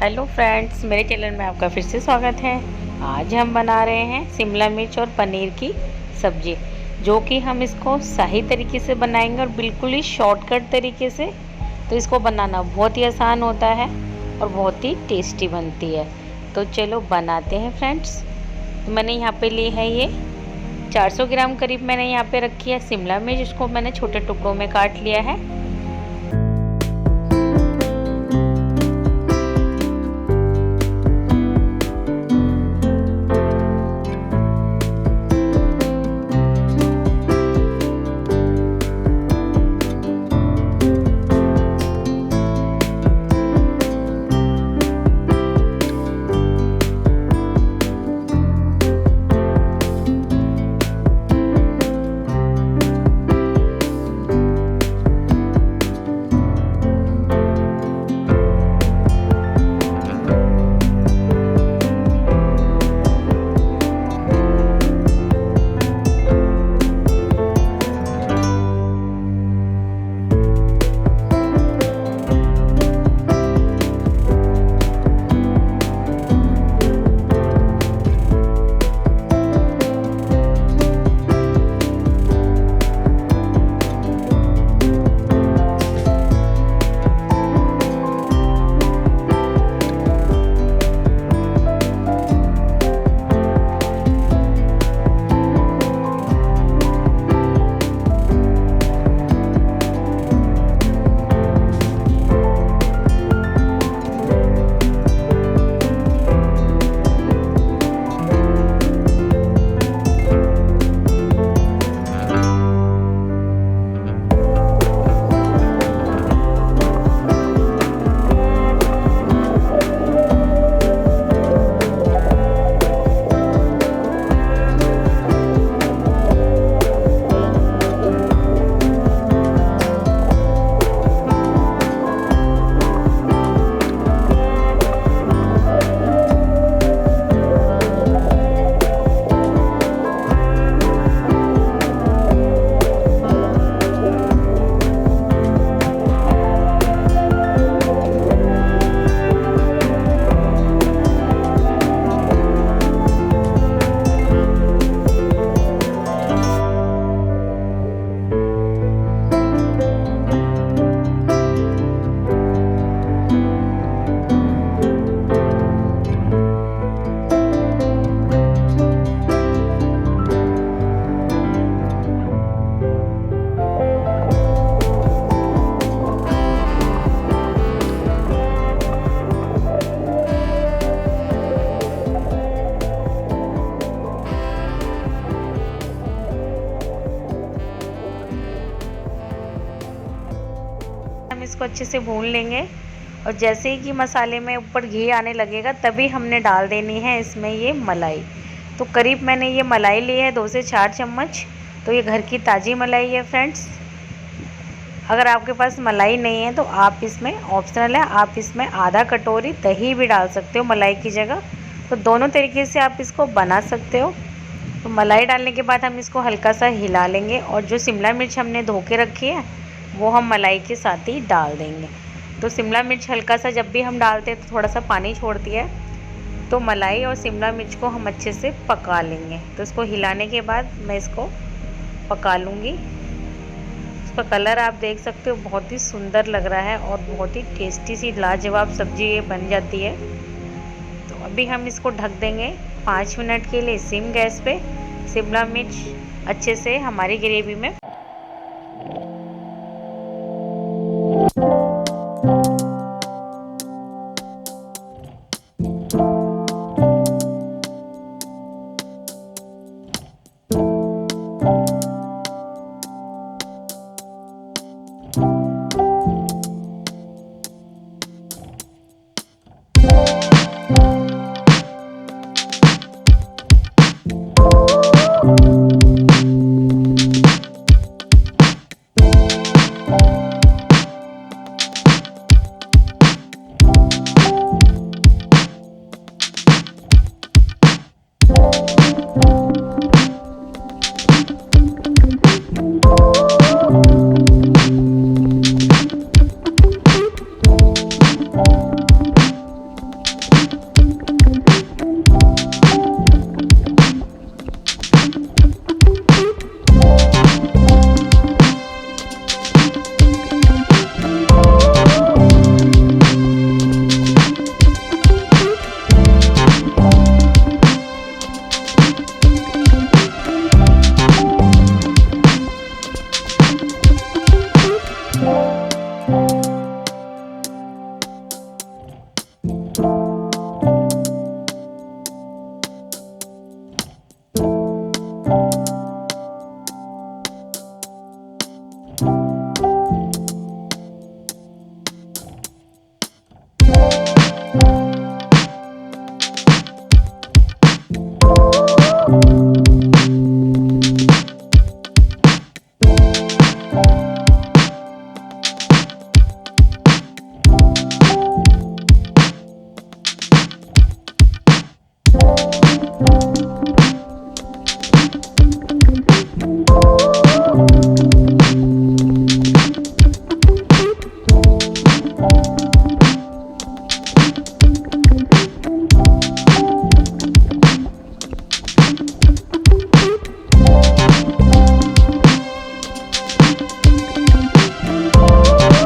Hello friends, मेरे channel में आपका फिर से स्वागत है। आज हम बना रहे हैं शिमला मिर्च और पनीर की सब्ज़ी, जो कि हम इसको सही तरीके से बनाएंगे और बिल्कुल ही शॉर्टकट तरीके से। तो इसको बनाना बहुत ही आसान होता है और बहुत ही टेस्टी बनती है। तो चलो बनाते हैं फ्रेंड्स। तो मैंने यहाँ पे ली है ये 400 ग्राम करीब मैंने यहाँ पे रखी है शिमला मिर्च। इसको मैंने छोटे टुकड़ों में काट लिया है। हम इसको अच्छे से भून लेंगे और जैसे ही कि मसाले में ऊपर घी आने लगेगा तभी हमने डाल देनी है इसमें ये मलाई। तो करीब मैंने ये मलाई ली है 2 से 4 चम्मच। तो ये घर की ताज़ी मलाई है फ्रेंड्स। अगर आपके पास मलाई नहीं है तो आप इसमें ऑप्शनल है, आप इसमें आधा कटोरी दही भी डाल सकते हो मलाई की जगह। तो दोनों तरीके से आप इसको बना सकते हो। तो मलाई डालने के बाद हम इसको हल्का सा हिला लेंगे और जो शिमला मिर्च हमने धो के रखी है वो हम मलाई के साथ ही डाल देंगे। तो शिमला मिर्च हल्का सा जब भी हम डालते हैं तो थोड़ा सा पानी छोड़ती है। तो मलाई और शिमला मिर्च को हम अच्छे से पका लेंगे। तो इसको हिलाने के बाद मैं इसको पका लूँगी। इसका कलर आप देख सकते हो, बहुत ही सुंदर लग रहा है और बहुत ही टेस्टी सी लाजवाब सब्ज़ी ये बन जाती है। तो अभी हम इसको ढक देंगे 5 मिनट के लिए सिम गैस पे। शिमला मिर्च अच्छे से हमारी ग्रेवी में